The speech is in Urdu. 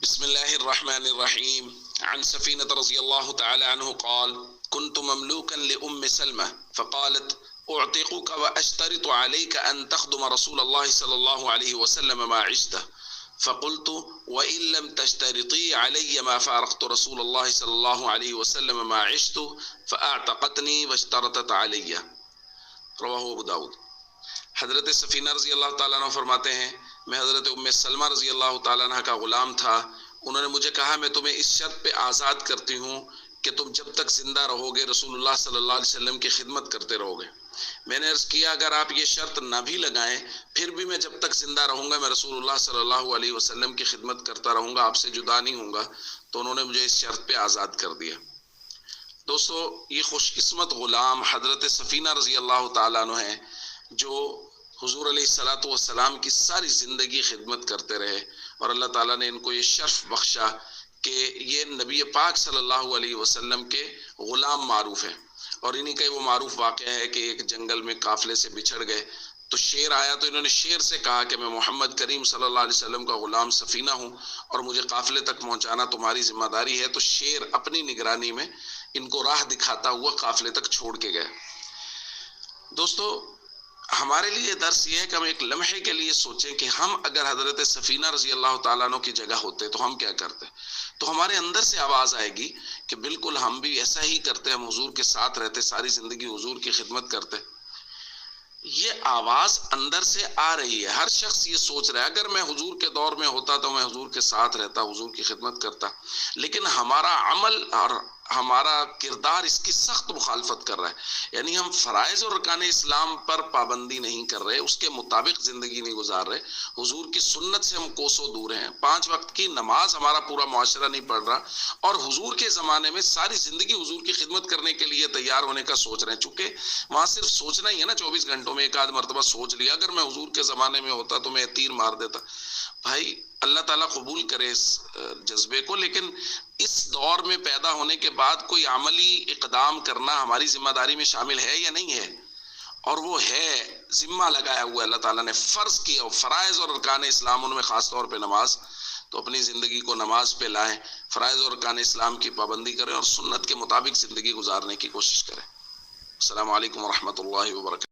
بسم الله الرحمن الرحيم. عن سفينة رضي الله تعالى عنه قال: كنت مملوكا لأم سلمة فقالت: أعتقك وأشترط عليك أن تخدم رسول الله صلى الله عليه وسلم ما عشت. فقلت: وإن لم تشترطي علي ما فارقت رسول الله صلى الله عليه وسلم ما عشت. فأعتقتني واشترطت علي. رواہ ابو داؤد۔ حضرت سفینہ رضی اللہ تعالیٰ عنہ فرماتے ہیں، میں حضرت ام سلمہ رضی اللہ تعالیٰ عنہ کا غلام تھا۔ انہوں نے مجھے کہا، میں تمہیں اس شرط پہ آزاد کرتی ہوں کہ تم جب تک زندہ رہو گے رسول اللہ صلی اللہ علیہ وسلم کی خدمت کرتے رہو گے۔ میں نے عرض کیا، اگر آپ یہ شرط نہ بھی لگائیں پھر بھی میں جب تک زندہ رہوں گا میں رسول اللہ صلی اللہ علیہ وسلم کی خدمت کرتا رہوں گا، آپ سے جدا نہیں ہوں گا۔ تو انہوں نے مجھے اس شرط پہ آزاد کر دیا۔ دوستو، یہ خوش قسمت غلام حضرت سفینہ رضی اللہ تعالیٰ عنہ ہیں جو حضور علیہ الصلوۃ والسلام کی ساری زندگی خدمت کرتے رہے، اور اللہ تعالیٰ نے ان کو یہ شرف بخشا کہ یہ نبی پاک صلی اللہ علیہ وسلم کے غلام معروف ہیں۔ اور انہی کا وہ معروف واقعہ ہے کہ ایک جنگل میں قافلے سے بچھڑ گئے تو شیر آیا، تو انہوں نے شیر سے کہا کہ میں محمد کریم صلی اللہ علیہ وسلم کا غلام سفینہ ہوں اور مجھے قافلے تک پہنچانا تمہاری ذمہ داری ہے۔ تو شیر اپنی نگرانی میں ان کو راہ دکھاتا ہوا قافلے تک چھوڑ کے گئے۔ دوستو، ہمارے لیے درس یہ ہے کہ ہم ایک لمحے کے لیے سوچیں کہ ہم اگر حضرت سفینہ رضی اللہ تعالیٰ عنہ کی جگہ ہوتے تو ہم کیا کرتے۔ تو ہمارے اندر سے آواز آئے گی کہ بالکل ہم بھی ایسا ہی کرتے، ہم حضور کے ساتھ رہتے، ساری زندگی حضور کی خدمت کرتے۔ یہ آواز اندر سے آ رہی ہے، ہر شخص یہ سوچ رہا ہے اگر میں حضور کے دور میں ہوتا تو میں حضور کے ساتھ رہتا، حضور کی خدمت کرتا۔ لیکن ہمارا عمل اور ہمارا کردار اس کی سخت مخالفت کر رہا ہے، یعنی ہم فرائض اور ارکان اسلام پر پابندی نہیں کر رہے، اس کے مطابق زندگی نہیں گزار رہے، حضور کی سنت سے ہم کوسوں دور ہیں، 5 وقت کی نماز ہمارا پورا معاشرہ نہیں پڑھ رہا، اور حضور کے زمانے میں ساری زندگی حضور کی خدمت کرنے کے لیے تیار ہونے کا سوچ رہے ہیں۔ چونکہ وہاں صرف سوچنا ہی ہے نا، 24 گھنٹوں میں ایک آدھ مرتبہ سوچ لیا اگر میں حضور کے زمانے میں ہوتا تو میں تیر مار دیتا۔ بھائی، اللہ تعالیٰ قبول کرے اس جذبے کو، لیکن اس دور میں پیدا ہونے کے بعد کوئی عملی اقدام کرنا ہماری ذمہ داری میں شامل ہے یا نہیں ہے؟ اور وہ ہے، ذمہ لگایا ہوا اللہ تعالیٰ نے، فرض کیا ہو فرائض اور ارکان اسلام، ان میں خاص طور پہ نماز۔ تو اپنی زندگی کو نماز پہ لائیں، فرائض اور ارکان اسلام کی پابندی کریں اور سنت کے مطابق زندگی گزارنے کی کوشش کریں۔ السلام علیکم ورحمۃ اللہ وبرکاتہ۔